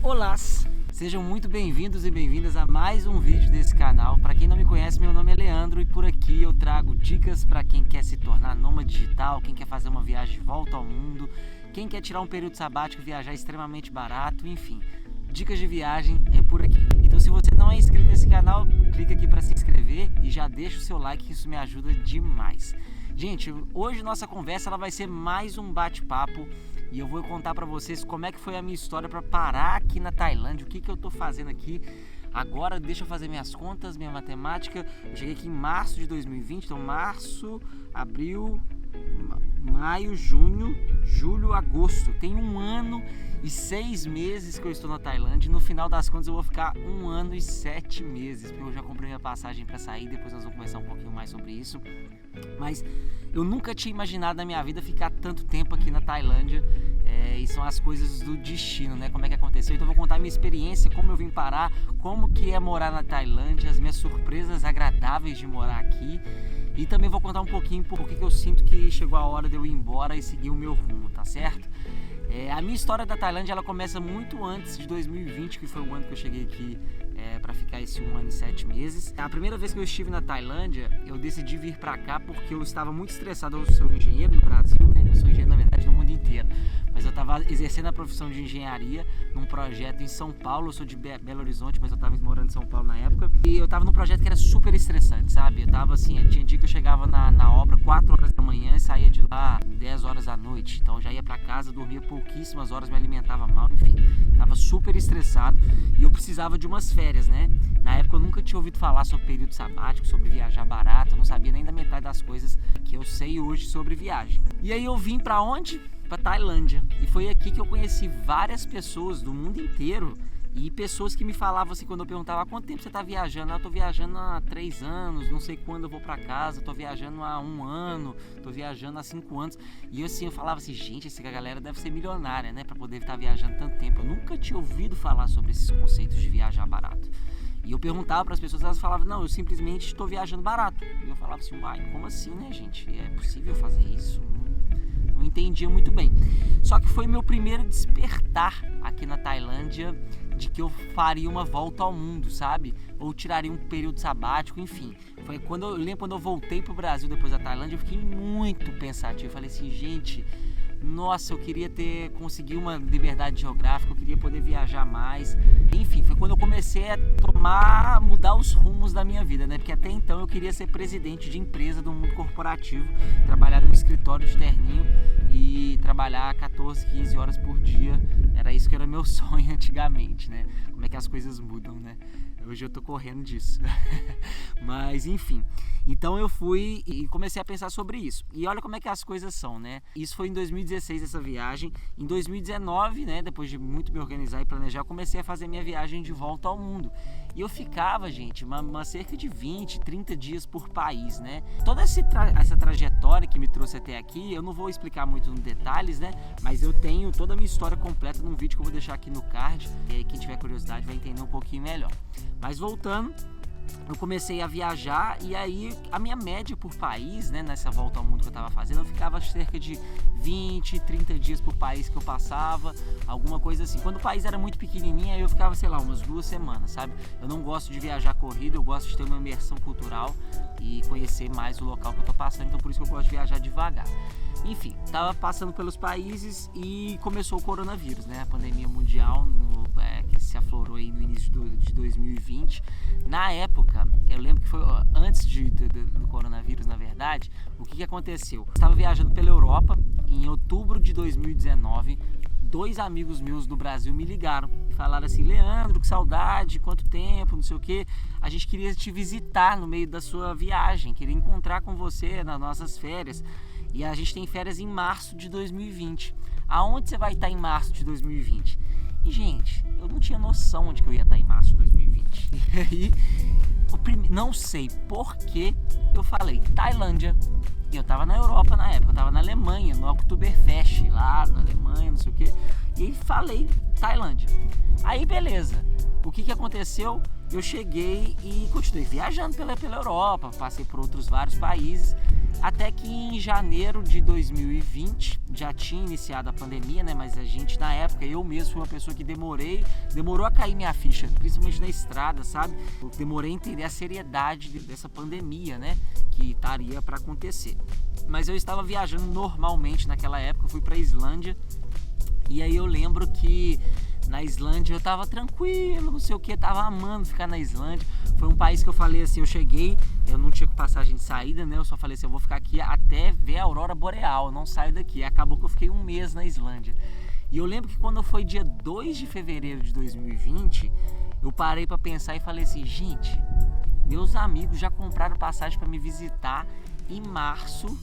Olá! Sejam muito bem-vindos e bem-vindas a mais um vídeo desse canal. Para quem não me conhece, meu nome é Leandro e por aqui eu trago dicas para quem quer se tornar nômade digital, quem quer fazer uma viagem de volta ao mundo, quem quer tirar um período sabático, viajar extremamente barato, enfim. Dicas de viagem é por aqui. Então se você não é inscrito nesse canal, clica aqui para se inscrever e já deixa o seu like, que isso me ajuda demais. Gente, hoje nossa conversa ela vai ser mais um bate-papo e eu vou contar para vocês como é que foi a minha história para parar aqui na Tailândia, o que eu tô fazendo aqui. Agora deixa eu fazer minhas contas, minha matemática. Eu cheguei aqui em março de 2020, então março, abril, maio, junho, julho, agosto. Tem 1 ano e 6 meses que eu estou na Tailândia e no final das contas eu vou ficar 1 ano e 7 meses, porque eu já comprei minha passagem para sair, depois nós vamos conversar um pouquinho mais sobre isso. Mas eu nunca tinha imaginado na minha vida ficar tanto tempo aqui na Tailândia, e são as coisas do destino, né? Como é que aconteceu? Então eu vou contar a minha experiência, como eu vim parar, como que é morar na Tailândia, as minhas surpresas agradáveis de morar aqui. E também vou contar um pouquinho por que eu sinto que chegou a hora de eu ir embora e seguir o meu rumo, tá certo? A minha história da Tailândia ela começa muito antes de 2020, que foi o ano que eu cheguei aqui para ficar esse 1 ano e 7 meses. A primeira vez que eu estive na Tailândia, eu decidi vir para cá porque eu estava muito estressado. Eu sou engenheiro no Brasil, né? Eu sou engenheiro, na verdade, no mundo inteiro. Mas eu estava exercendo a profissão de engenharia num projeto em São Paulo. Eu sou de Belo Horizonte, mas eu estava morando em São Paulo na época. E eu estava num projeto que era super estressante, sabe? Eu estava assim, tinha dia que eu chegava na obra 4 horas da manhã e saía de lá 10 horas da noite. Então eu já ia para casa, dormia pouquíssimas horas, me alimentava mal, enfim. Estava super estressado e eu precisava de umas férias, né? Na época eu nunca tinha ouvido falar sobre período sabático, sobre viajar barato. Eu não sabia nem da metade das coisas que eu sei hoje sobre viagem. E aí eu vim para onde? Para Tailândia. E foi aqui que eu conheci várias pessoas do mundo inteiro e pessoas que me falavam assim, quando eu perguntava há quanto tempo você está viajando? Eu tô viajando há 3 anos, não sei quando eu vou para casa, tô viajando há 1 ano, tô viajando há 5 anos. E eu falava assim, gente, essa galera deve ser milionária, né, para poder estar viajando tanto tempo. Eu nunca tinha ouvido falar sobre esses conceitos de viajar barato. E eu perguntava para as pessoas, elas falavam, não, eu simplesmente estou viajando barato. E eu falava assim, uai, como assim, né, gente? É possível fazer isso? Não entendia muito bem. Só que foi meu primeiro despertar aqui na Tailândia de que eu faria uma volta ao mundo, sabe? Ou tiraria um período sabático, enfim. Foi quando eu lembro, quando eu voltei pro Brasil depois da Tailândia, eu fiquei muito pensativo. Eu falei assim, gente, nossa, eu queria conseguir uma liberdade geográfica, eu queria poder viajar mais. Enfim, foi quando eu comecei a mudar os rumos da minha vida, né? Porque até então eu queria ser presidente de empresa do mundo corporativo, trabalhar num escritório de terninho e trabalhar 14, 15 horas por dia. Era isso que era meu sonho antigamente, né? Como é que as coisas mudam, né? Hoje eu tô correndo disso. Mas enfim, então eu fui e comecei a pensar sobre isso. E olha como é que as coisas são, né? Isso foi em 2016 essa viagem. Em 2019, né, depois de muito me organizar e planejar, eu comecei a fazer minha viagem de volta ao mundo. E eu ficava, gente, cerca de 20, 30 dias por país, né? Toda essa trajetória que me trouxe até aqui, eu não vou explicar muito em detalhes, né? Mas eu tenho toda a minha história completa num vídeo que eu vou deixar aqui no card. E aí quem tiver curiosidade vai entender um pouquinho melhor. Mas voltando, eu comecei a viajar e aí a minha média por país, né, nessa volta ao mundo que eu estava fazendo, eu ficava cerca de 20, 30 dias por país que eu passava, alguma coisa assim. Quando o país era muito pequenininho, aí eu ficava, sei lá, umas 2 semanas, sabe? Eu não gosto de viajar corrido, eu gosto de ter uma imersão cultural e conhecer mais o local que eu tô passando, então por isso que eu gosto de viajar devagar. Enfim, tava passando pelos países e começou o coronavírus, né? A pandemia mundial que se aflorou aí no início de 2020. Na época, eu lembro que foi antes do coronavírus, na verdade, o que aconteceu? Eu estava viajando pela Europa em outubro de 2019. 2 amigos meus do Brasil me ligaram e falaram assim, Leandro, que saudade, quanto tempo, não sei o que, a gente queria te visitar no meio da sua viagem, queria encontrar com você nas nossas férias. E a gente tem férias em março de 2020. Aonde você vai estar em março de 2020? E, gente, eu não tinha noção onde que eu ia estar em março de 2020. E aí, não sei por que eu falei Tailândia. E eu tava na Europa na época, eu tava na Alemanha, no Oktoberfest, lá na Alemanha, não sei o que. E aí falei Tailândia. Aí, beleza. O que aconteceu? Eu cheguei e continuei viajando pela Europa, passei por outros vários países. Até que em janeiro de 2020 já tinha iniciado a pandemia, né? Mas a gente, na época, eu mesmo fui uma pessoa que demorou a cair minha ficha, principalmente na estrada, sabe? Eu demorei a entender a seriedade dessa pandemia, né? Que estaria para acontecer. Mas eu estava viajando normalmente naquela época, eu fui para Islândia. E aí eu lembro que na Islândia eu tava tranquilo, não sei o que, tava amando ficar na Islândia. Foi um país que eu falei assim, eu cheguei, eu não tinha passagem de saída, né? Eu só falei assim, eu vou ficar aqui até ver a aurora boreal, eu não saio daqui. E acabou que eu fiquei um mês na Islândia. E eu lembro que quando foi dia 2 de fevereiro de 2020, eu parei pra pensar e falei assim, gente, meus amigos já compraram passagem pra me visitar em março,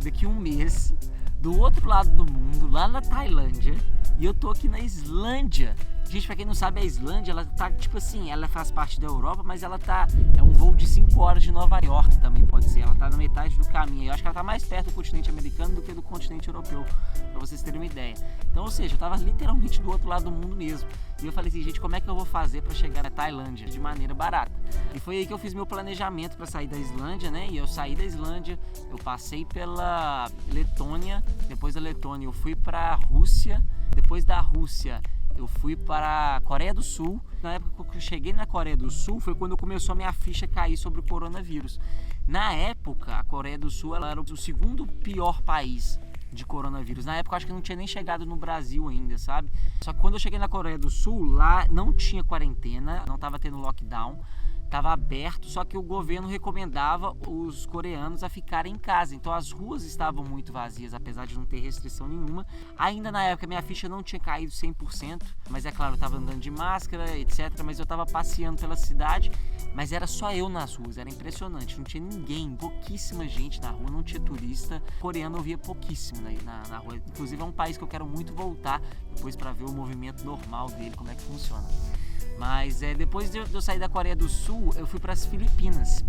daqui um mês, do outro lado do mundo, lá na Tailândia, e eu tô aqui na Islândia. Gente, pra quem não sabe, a Islândia, ela tá, tipo assim, ela faz parte da Europa, mas ela tá, é um voo de 5 horas de Nova York também pode ser, ela tá na metade do caminho. Eu acho que ela tá mais perto do continente americano do que do continente europeu, pra vocês terem uma ideia. Então, ou seja, eu tava literalmente do outro lado do mundo mesmo. E eu falei assim, gente, como é que eu vou fazer pra chegar na Tailândia de maneira barata? E foi aí que eu fiz meu planejamento pra sair da Islândia, né? E eu saí da Islândia, eu passei pela Letônia, depois da Letônia eu fui pra Rússia, depois da Rússia eu fui para a Coreia do Sul. Na época que eu cheguei na Coreia do Sul foi quando começou a minha ficha cair sobre o coronavírus. Na época, a Coreia do Sul ela era o segundo pior país de coronavírus. Na época eu acho que não tinha nem chegado no Brasil ainda, sabe? Só que quando eu cheguei na Coreia do Sul, lá não tinha quarentena, não estava tendo lockdown, estava aberto, só que o governo recomendava os coreanos a ficarem em casa. Então as ruas estavam muito vazias, apesar de não ter restrição nenhuma. Ainda na época minha ficha não tinha caído 100%, mas é claro, eu estava andando de máscara, etc. Mas eu estava passeando pela cidade, mas era só eu nas ruas, era impressionante. Não tinha ninguém, pouquíssima gente na rua, não tinha turista. Coreano eu via pouquíssimo na rua. Inclusive é um país que eu quero muito voltar depois para ver o movimento normal dele, como é que funciona. Mas depois de eu sair da Coreia do Sul, eu fui para as Filipinas.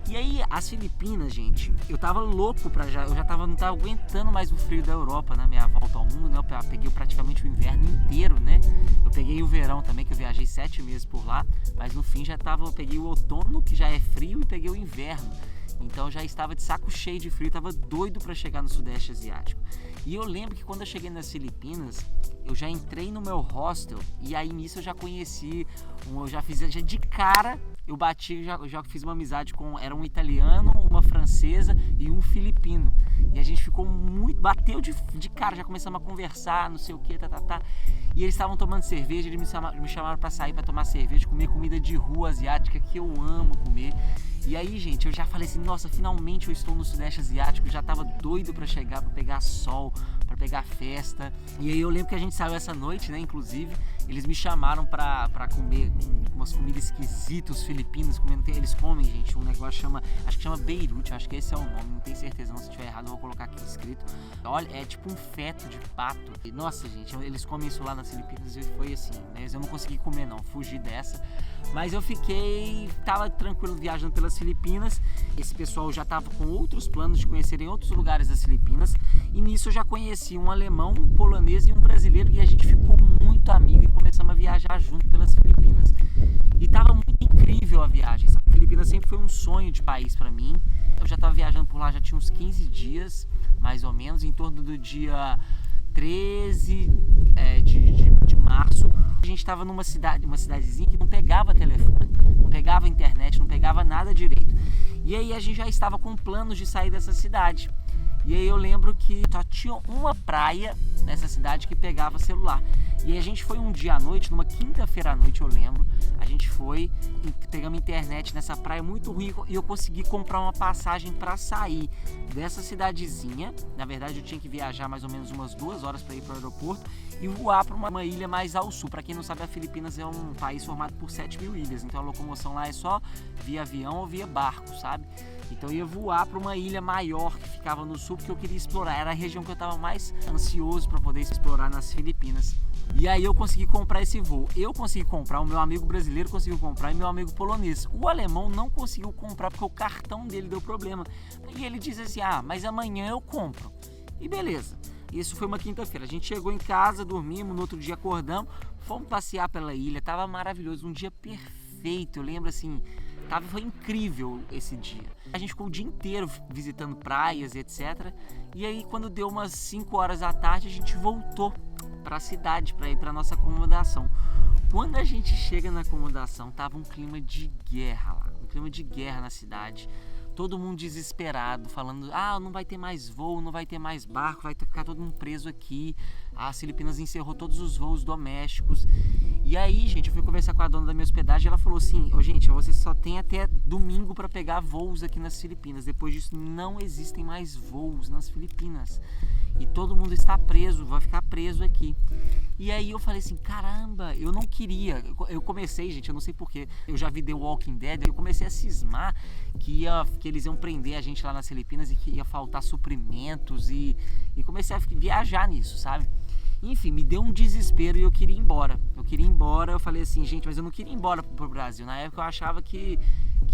E aí, as Filipinas, gente, eu tava louco eu já não tava aguentando mais o frio da Europa na minha volta ao mundo, né? Eu peguei praticamente o inverno inteiro, né? Eu peguei o verão também, que eu viajei 7 meses por lá, mas no fim eu peguei o outono, que já é frio, e peguei o inverno. Então eu já estava de saco cheio de frio, estava doido para chegar no Sudeste Asiático. E eu lembro que quando eu cheguei nas Filipinas, eu já entrei no meu hostel e aí nisso eu já conheci, já de cara, eu já fiz uma amizade era um italiano, uma francesa e um filipino. E a gente ficou bateu de cara, já começamos a conversar, não sei o que, E eles estavam tomando cerveja, eles me chamaram para sair para tomar cerveja, comer comida de rua asiática que eu amo comer. E aí, gente, eu já falei assim, nossa, finalmente eu estou no Sudeste Asiático, já tava doido pra chegar, pra pegar sol, pra pegar festa. E aí eu lembro que a gente saiu essa noite, né, inclusive, eles me chamaram pra comer umas comidas esquisitas, os filipinos comendo, eles comem, gente, um negócio acho que chama beirute, acho que esse é o nome, não tenho certeza, não, se tiver errado eu vou colocar aqui escrito. Olha, é tipo um feto de pato. E, nossa, gente, eles comem isso lá nas Filipinas e foi assim, né, eu não consegui comer não, fugi dessa. Mas eu tava tranquilo viajando pelas Filipinas. Esse pessoal já tava com outros planos de conhecerem outros lugares das Filipinas. E nisso eu já conheci um alemão, um polonês e um brasileiro. E a gente ficou muito amigo e começamos a viajar junto pelas Filipinas. E tava muito incrível a viagem. A Filipinas sempre foi um sonho de país pra mim. Eu já tava viajando por lá já tinha uns 15 dias, mais ou menos, em torno do dia 13 de março. A gente estava numa cidadezinha que não pegava telefone, não pegava internet, não pegava nada direito. E aí a gente já estava com planos de sair dessa cidade. E aí eu lembro que só tinha uma praia nessa cidade que pegava celular. E aí a gente foi um dia à noite, numa quinta-feira à noite, eu lembro. A gente foi e pegamos internet nessa praia muito ruim e eu consegui comprar uma passagem para sair dessa cidadezinha. Na verdade, eu tinha que viajar mais ou menos umas 2 horas para ir para o aeroporto e voar para uma ilha mais ao sul. Para quem não sabe, a Filipinas é um país formado por 7.000 ilhas, então a locomoção lá é só via avião ou via barco, sabe? Então eu ia voar para uma ilha maior que ficava no sul, porque eu queria explorar. Era a região que eu estava mais ansioso para poder explorar nas Filipinas. E aí eu consegui comprar esse voo. Eu consegui comprar, o meu amigo brasileiro conseguiu comprar e meu amigo polonês. O alemão não conseguiu comprar porque o cartão dele deu problema. E ele disse assim, mas amanhã eu compro. E beleza. Isso foi uma quinta-feira. A gente chegou em casa, dormimos, no outro dia acordamos, fomos passear pela ilha. Tava maravilhoso, um dia perfeito. Eu lembro assim, Foi incrível esse dia. A gente ficou o dia inteiro visitando praias e etc. E aí, quando deu umas 5 horas da tarde, a gente voltou para a cidade, para ir para nossa acomodação. Quando a gente chega na acomodação, tava um clima de guerra lá, um clima de guerra na cidade. Todo mundo desesperado, falando, não vai ter mais voo, não vai ter mais barco, vai ficar todo mundo preso aqui. As Filipinas encerrou todos os voos domésticos. E aí, gente, eu fui conversar com a dona da minha hospedagem e ela falou assim, gente, você só tem até domingo para pegar voos aqui nas Filipinas. Depois disso, não existem mais voos nas Filipinas. E todo mundo está preso, vai ficar preso aqui. E aí eu falei assim, caramba, eu não queria. Eu comecei, gente, eu não sei porquê, eu já vi The Walking Dead, eu comecei a cismar que eles iam prender a gente lá nas Filipinas e que ia faltar suprimentos e comecei a viajar nisso, sabe? Enfim, me deu um desespero e eu queria ir embora. Eu falei assim, gente, mas eu não queria ir embora pro Brasil. Na época eu achava que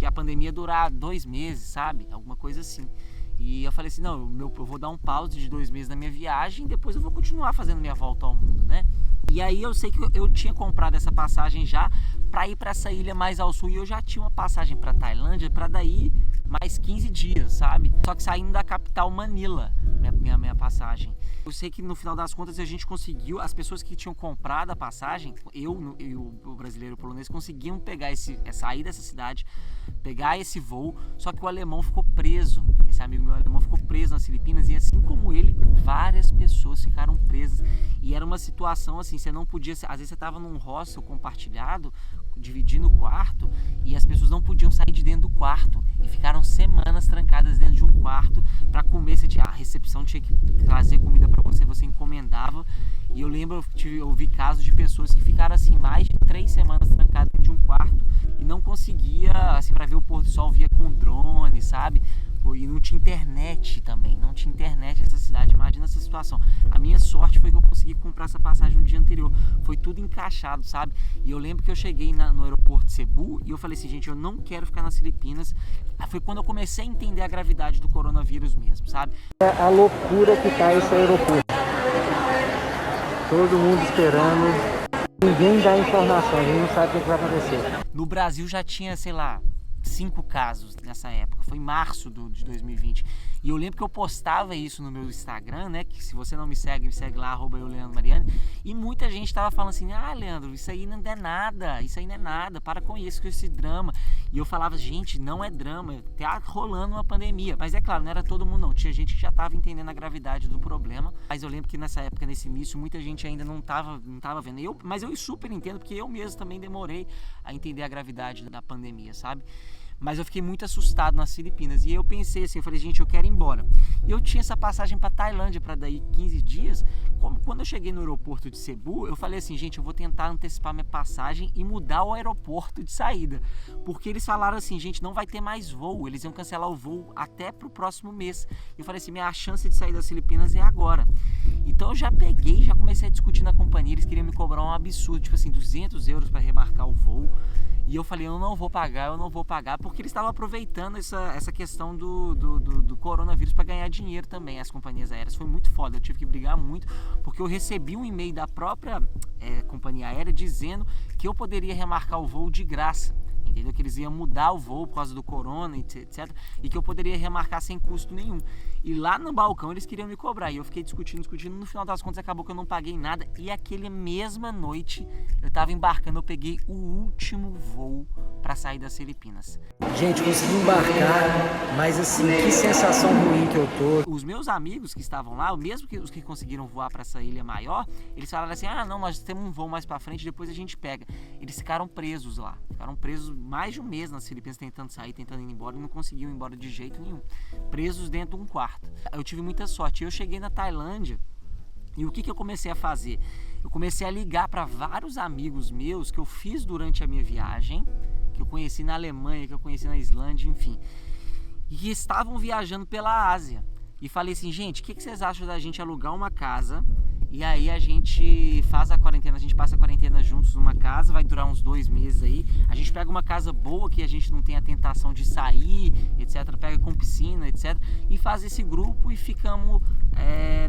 a pandemia ia durar 2 meses, sabe? Alguma coisa assim. E eu falei assim, não, eu vou dar um pause de 2 meses na minha viagem e depois eu vou continuar fazendo minha volta ao mundo, né? E aí eu sei que eu tinha comprado essa passagem já para ir para essa ilha mais ao sul e eu já tinha uma passagem para Tailândia para daí mais 15 dias, sabe? Só que saindo da capital Manila, minha passagem. Eu sei que no final das contas a gente conseguiu, as pessoas que tinham comprado a passagem, eu e o brasileiro e o polonês conseguiam sair dessa cidade, pegar esse voo, só que o alemão ficou preso. Esse amigo meu alemão ficou preso nas Filipinas e assim como ele, várias pessoas ficaram presas. E era uma situação assim, você não podia, às vezes você estava num hostel compartilhado, dividindo o quarto e as pessoas não podiam sair de dentro do quarto e ficaram semanas trancadas dentro de um quarto para comer. A recepção tinha que trazer comida para você encomendava. E eu lembro, eu vi casos de pessoas que ficaram assim mais de 3 semanas trancadas dentro de um quarto e não conseguia, assim, para ver o pôr do sol via com drone, sabe? E não tinha internet também, não tinha internet nessa cidade, imagina essa situação. A minha sorte foi que eu consegui comprar essa passagem no dia anterior, foi tudo encaixado, sabe? E eu lembro que eu cheguei no aeroporto de Cebu e eu falei assim, gente, eu não quero ficar nas Filipinas. Foi quando eu comecei a entender a gravidade do coronavírus mesmo, sabe? A loucura que tá esse aeroporto. Todo mundo esperando, ninguém dá informação, a gente não sabe o que vai acontecer. No Brasil já tinha, sei lá, 5 casos nessa época, foi em março de 2020. E eu lembro que eu postava isso no meu Instagram, né? Que se você não me segue lá, @euleandromariani. E muita gente tava falando assim, Leandro, isso aí não é nada, para com esse drama. E eu falava, gente, não é drama, tá rolando uma pandemia. Mas é claro, não era todo mundo não, tinha gente que já tava entendendo a gravidade do problema. Mas eu lembro que nessa época, nesse início, muita gente ainda não tava vendo. Mas eu super entendo, porque eu mesmo também demorei a entender a gravidade da pandemia, sabe? Mas eu fiquei muito assustado nas Filipinas. E eu pensei assim, eu falei, gente, eu quero ir embora. E eu tinha essa passagem para Tailândia para daí 15 dias. Quando eu cheguei no aeroporto de Cebu, eu falei assim, gente, eu vou tentar antecipar minha passagem e mudar o aeroporto de saída. Porque eles falaram assim, gente, não vai ter mais voo. Eles iam cancelar o voo até pro próximo mês. Eu falei assim, minha chance de sair das Filipinas é agora. Então eu já comecei a discutir na companhia. Eles queriam me cobrar um absurdo, tipo assim, 200 euros para remarcar o voo. E eu falei, eu não vou pagar, porque eles estavam aproveitando essa questão do coronavírus para ganhar dinheiro também, as companhias aéreas. Foi muito foda, eu tive que brigar muito, porque eu recebi um e-mail da própria companhia aérea dizendo que eu poderia remarcar o voo de graça. Entendeu? Que eles iam mudar o voo por causa do corona, etc. E que eu poderia remarcar sem custo nenhum. E lá no balcão eles queriam me cobrar. E eu fiquei discutindo. No final das contas acabou que eu não paguei nada. E aquela mesma noite eu tava embarcando. Eu peguei o último voo para sair das Filipinas. Gente, consegui embarcar, mas assim, que sensação ruim que eu tô. Os meus amigos que estavam lá, mesmo que os que conseguiram voar para essa ilha maior, eles falaram assim, não, nós temos um voo mais para frente, depois a gente pega. Eles ficaram presos lá. Ficaram presos mais de um mês nas Filipinas, tentando sair, tentando ir embora, e não conseguiam ir embora de jeito nenhum. Presos dentro de um quarto. Eu tive muita sorte. Eu cheguei na Tailândia e o que eu comecei a fazer? Eu comecei a ligar para vários amigos meus que eu fiz durante a minha viagem, que eu conheci na Alemanha, que eu conheci na Islândia, enfim, e que estavam viajando pela Ásia. E falei assim, gente, o que vocês acham da gente alugar uma casa? E aí a gente faz a quarentena, a gente passa a quarentena juntos numa casa, vai durar uns 2 meses aí. A gente pega uma casa boa, que a gente não tem a tentação de sair, etc. Pega com piscina, etc. E faz esse grupo e ficamos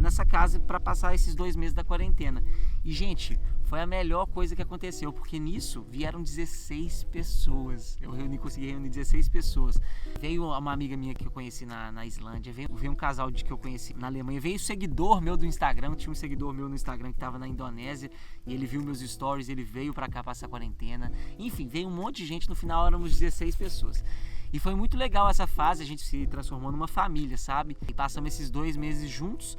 nessa casa para passar esses 2 meses da quarentena. E, gente, Foi a melhor coisa que aconteceu, porque nisso vieram 16 pessoas. Consegui reunir 16 pessoas. Veio uma amiga minha que eu conheci na Islândia, veio um casal que eu conheci na Alemanha, veio um seguidor meu do Instagram, tinha um seguidor meu no Instagram que estava na Indonésia, e ele viu meus stories, ele veio pra cá passar quarentena. Enfim, veio um monte de gente, no final éramos 16 pessoas. E foi muito legal essa fase, a gente se transformou numa família, sabe? E passamos esses 2 meses juntos,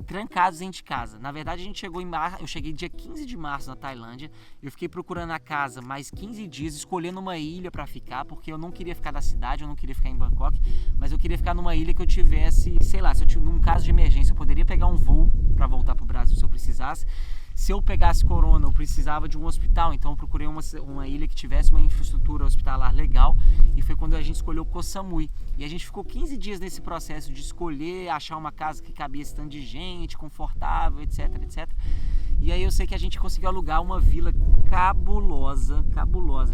trancados dentro de casa. Na verdade, a gente chegou em março, eu cheguei dia 15 de março na Tailândia, eu fiquei procurando a casa mais 15 dias, escolhendo uma ilha pra ficar, porque eu não queria ficar na cidade, eu não queria ficar em Bangkok, mas eu queria ficar numa ilha que eu tivesse, sei lá, se eu num caso de emergência, eu poderia pegar um voo pra voltar pro Brasil se eu precisasse. Se eu pegasse corona, eu precisava de um hospital, então eu procurei uma ilha que tivesse uma infraestrutura hospitalar legal, e foi quando a gente escolheu Koh Samui. E a gente ficou 15 dias nesse processo de escolher, achar uma casa que cabia esse tanto de gente, confortável, etc, etc. E aí eu sei que a gente conseguiu alugar uma vila cabulosa,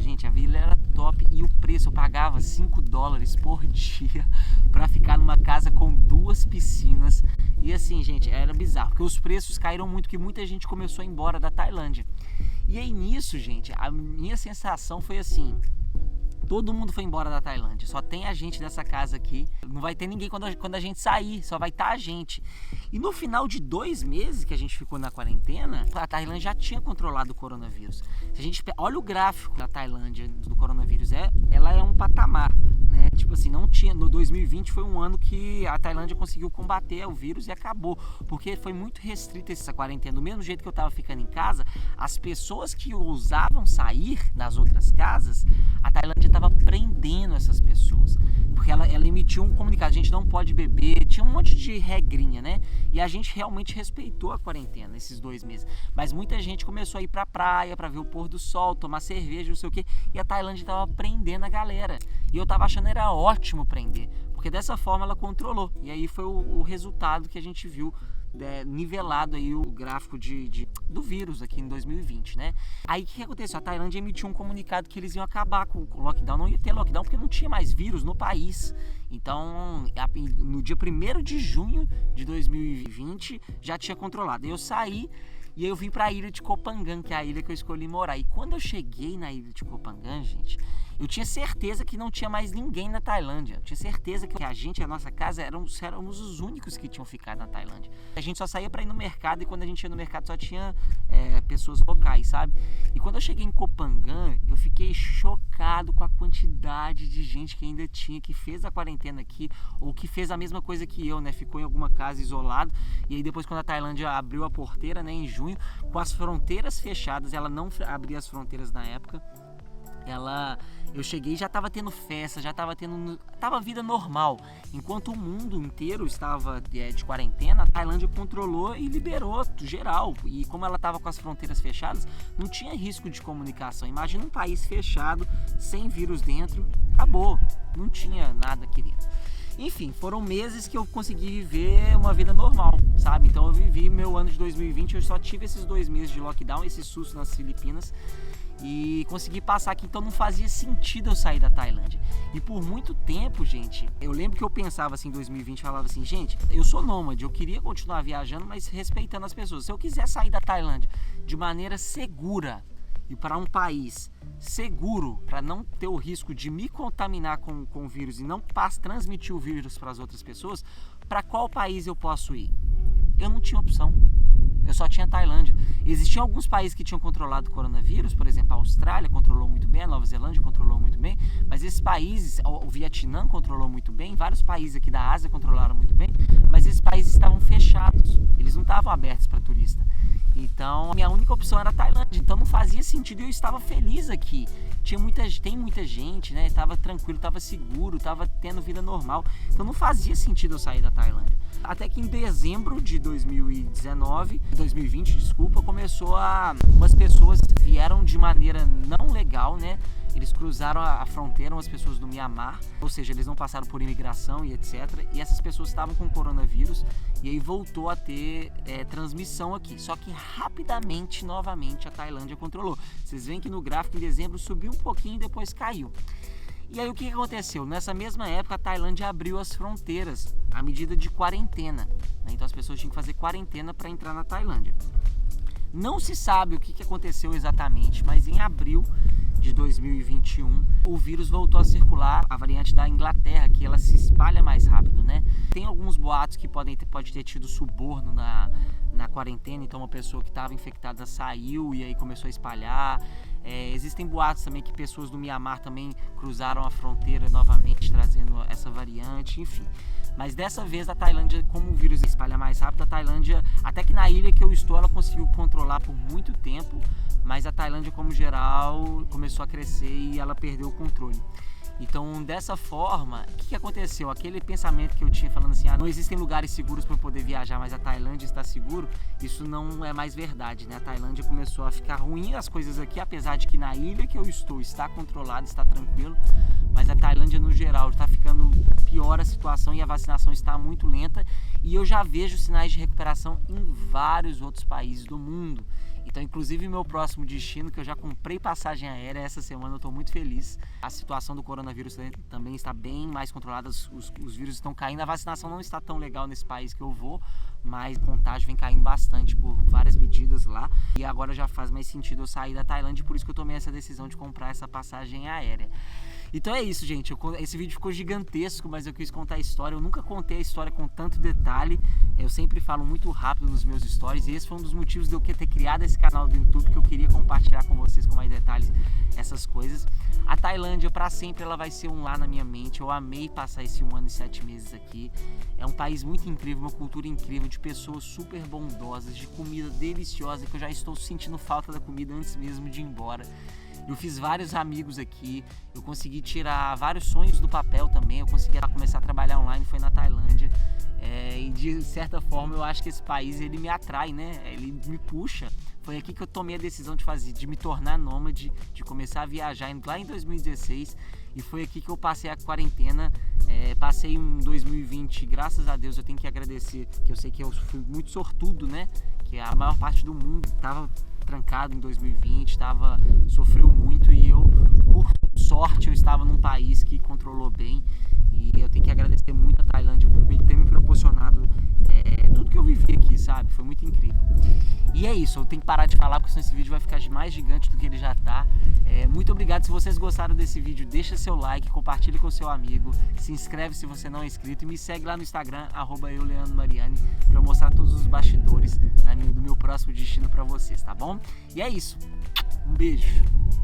gente, a vila era top, e o preço, eu pagava $5 por dia pra ficar numa casa com 2 piscinas. E assim, gente, era bizarro, porque os preços caíram muito, porque muita gente começou a ir embora da Tailândia. E aí nisso, gente, a minha sensação foi assim: todo mundo foi embora da Tailândia, só tem a gente nessa casa aqui, não vai ter ninguém quando a gente sair, só vai estar a gente. E no final de 2 meses que a gente ficou na quarentena, a Tailândia já tinha controlado o coronavírus. Se a gente olha o gráfico da Tailândia do coronavírus, ela é um patamar, né? Tipo assim, não tinha, no 2020 foi um ano que a Tailândia conseguiu combater o vírus e acabou, porque foi muito restrita essa quarentena. Do mesmo jeito que eu tava ficando em casa, as pessoas que ousavam sair das outras casas, a Tailândia estava prendendo essas pessoas, porque ela emitiu um comunicado: a gente não pode beber, tinha um monte de regrinha, né? E a gente realmente respeitou a quarentena esses 2 meses, mas muita gente começou a ir pra praia pra ver o pôr do sol, tomar cerveja, não sei o que, e a Tailândia tava prendendo a galera, e eu tava achando era ótimo prender, porque dessa forma ela controlou, e aí foi o resultado que a gente viu, nivelado aí o gráfico do vírus aqui em 2020, né? Aí o que aconteceu? A Tailândia emitiu um comunicado que eles iam acabar com o lockdown, não ia ter lockdown porque não tinha mais vírus no país. Então, no dia 1º de junho de 2020 já tinha controlado. Eu saí e eu vim para a ilha de Koh Phangan, que é a ilha que eu escolhi morar. E quando eu cheguei na ilha de Koh Phangan, gente, eu tinha certeza que não tinha mais ninguém na Tailândia. Eu tinha certeza que a nossa casa, éramos os únicos que tinham ficado na Tailândia. A gente só saía para ir no mercado, e quando a gente ia no mercado só tinha pessoas locais, sabe? E quando eu cheguei em Koh Phangan, eu fiquei chocado com a quantidade de gente que ainda tinha, que fez a quarentena aqui, ou que fez a mesma coisa que eu, né? Ficou em alguma casa isolado. E aí depois, quando a Tailândia abriu a porteira, né, em junho, com as fronteiras fechadas, ela não abria as fronteiras na época. Eu cheguei e já estava tendo festa, tava vida normal. Enquanto o mundo inteiro estava de quarentena, a Tailândia controlou e liberou geral. E como ela estava com as fronteiras fechadas, não tinha risco de comunicação. Imagina um país fechado, sem vírus dentro, acabou, não tinha nada aqui dentro. Enfim, foram meses que eu consegui viver uma vida normal, sabe? Então eu vivi meu ano de 2020, eu só tive esses 2 meses de lockdown, esse susto nas Filipinas, e consegui passar aqui, então não fazia sentido eu sair da Tailândia. E por muito tempo, gente, eu lembro que eu pensava assim em 2020, falava assim: gente, eu sou nômade, eu queria continuar viajando, mas respeitando as pessoas. Se eu quiser sair da Tailândia de maneira segura e para um país seguro, para não ter o risco de me contaminar com o vírus e não transmitir o vírus para as outras pessoas, para qual país eu posso ir? Eu não tinha opção. Eu só tinha Tailândia. Existiam alguns países que tinham controlado o coronavírus, por exemplo, a Austrália controlou muito bem, a Nova Zelândia controlou muito bem, mas esses países, o Vietnã controlou muito bem, vários países aqui da Ásia controlaram muito bem, mas esses países estavam fechados, eles não estavam abertos para turista. Então, a minha única opção era a Tailândia, então não fazia sentido, eu estava feliz aqui. Tem muita gente, né? Tava tranquilo, tava seguro, tava tendo vida normal. Então não fazia sentido eu sair da Tailândia. Até que em dezembro de 2020, umas pessoas vieram de maneira não legal, né? Eles cruzaram a fronteira, as pessoas do Mianmar, ou seja, eles não passaram por imigração e etc. E essas pessoas estavam com coronavírus, e aí voltou a ter transmissão aqui. Só que rapidamente, novamente, a Tailândia controlou. Vocês veem que no gráfico em dezembro subiu um pouquinho e depois caiu. E aí o que aconteceu? Nessa mesma época a Tailândia abriu as fronteiras, a medida de quarentena, né? Então as pessoas tinham que fazer quarentena para entrar na Tailândia. Não se sabe o que aconteceu exatamente, mas em abril de 2021 o vírus voltou a circular, a variante da Inglaterra, que ela se espalha mais rápido, né? Tem alguns boatos que pode ter tido suborno na quarentena, então uma pessoa que estava infectada saiu e aí começou a espalhar. Existem boatos também que pessoas do Mianmar também cruzaram a fronteira novamente, trazendo essa variante, enfim. Mas dessa vez a Tailândia, como o vírus espalha mais rápido, a Tailândia, até que na ilha que eu estou, ela conseguiu controlar por muito tempo, mas a Tailândia, como geral, começou a crescer e ela perdeu o controle. Então, dessa forma, o que aconteceu? Aquele pensamento que eu tinha falando assim, não existem lugares seguros para eu poder viajar, mas a Tailândia está seguro, isso não é mais verdade, né? A Tailândia começou a ficar ruim as coisas aqui, apesar de que na ilha que eu estou está controlado, está tranquilo, mas a Tailândia no geral está ficando pior a situação e a vacinação está muito lenta, e eu já vejo sinais de recuperação em vários outros países do mundo. Então, inclusive, meu próximo destino, que eu já comprei passagem aérea essa semana, eu estou muito feliz. A situação do coronavírus também está bem mais controlada, os vírus estão caindo. A vacinação não está tão legal nesse país que eu vou, mas o contágio vem caindo bastante por várias medidas lá. E agora já faz mais sentido eu sair da Tailândia, por isso que eu tomei essa decisão de comprar essa passagem aérea. Então é isso, gente. Esse vídeo ficou gigantesco, mas eu quis contar a história. Eu nunca contei a história com tanto detalhe. Eu sempre falo muito rápido nos meus stories, e esse foi um dos motivos de eu ter criado esse canal do YouTube, que eu queria compartilhar com vocês com mais detalhes essas coisas. A Tailândia, para sempre, ela vai ser um lar na minha mente. Eu amei passar esse 1 ano e 7 meses aqui. É um país muito incrível, uma cultura incrível, de pessoas super bondosas, de comida deliciosa, que eu já estou sentindo falta da comida antes mesmo de ir embora. Eu fiz vários amigos aqui, eu consegui tirar vários sonhos do papel também, eu consegui começar a trabalhar online, foi na Tailândia. E de certa forma eu acho que esse país, ele me atrai, né? Ele me puxa. Foi aqui que eu tomei a decisão de me tornar nômade, de começar a viajar lá em 2016, e foi aqui que eu passei a quarentena. Passei em 2020, graças a Deus, eu tenho que agradecer, que eu sei que eu fui muito sortudo, né? Que a maior parte do mundo estava trancado em 2020, sofreu muito, e eu, por sorte, eu estava num país que controlou bem, e eu tenho que agradecer muito a Tailândia por ter me proporcionado tudo que eu vivi aqui, sabe? Foi muito incrível. E é isso, eu tenho que parar de falar, porque senão esse vídeo vai ficar mais gigante do que ele já tá. Muito obrigado. Se vocês gostaram desse vídeo, deixa seu like, compartilha com seu amigo, se inscreve se você não é inscrito, e me segue lá no Instagram, @euleandromariani, para eu mostrar todos os bastidores do meu próximo destino para vocês, tá bom? E é isso, um beijo.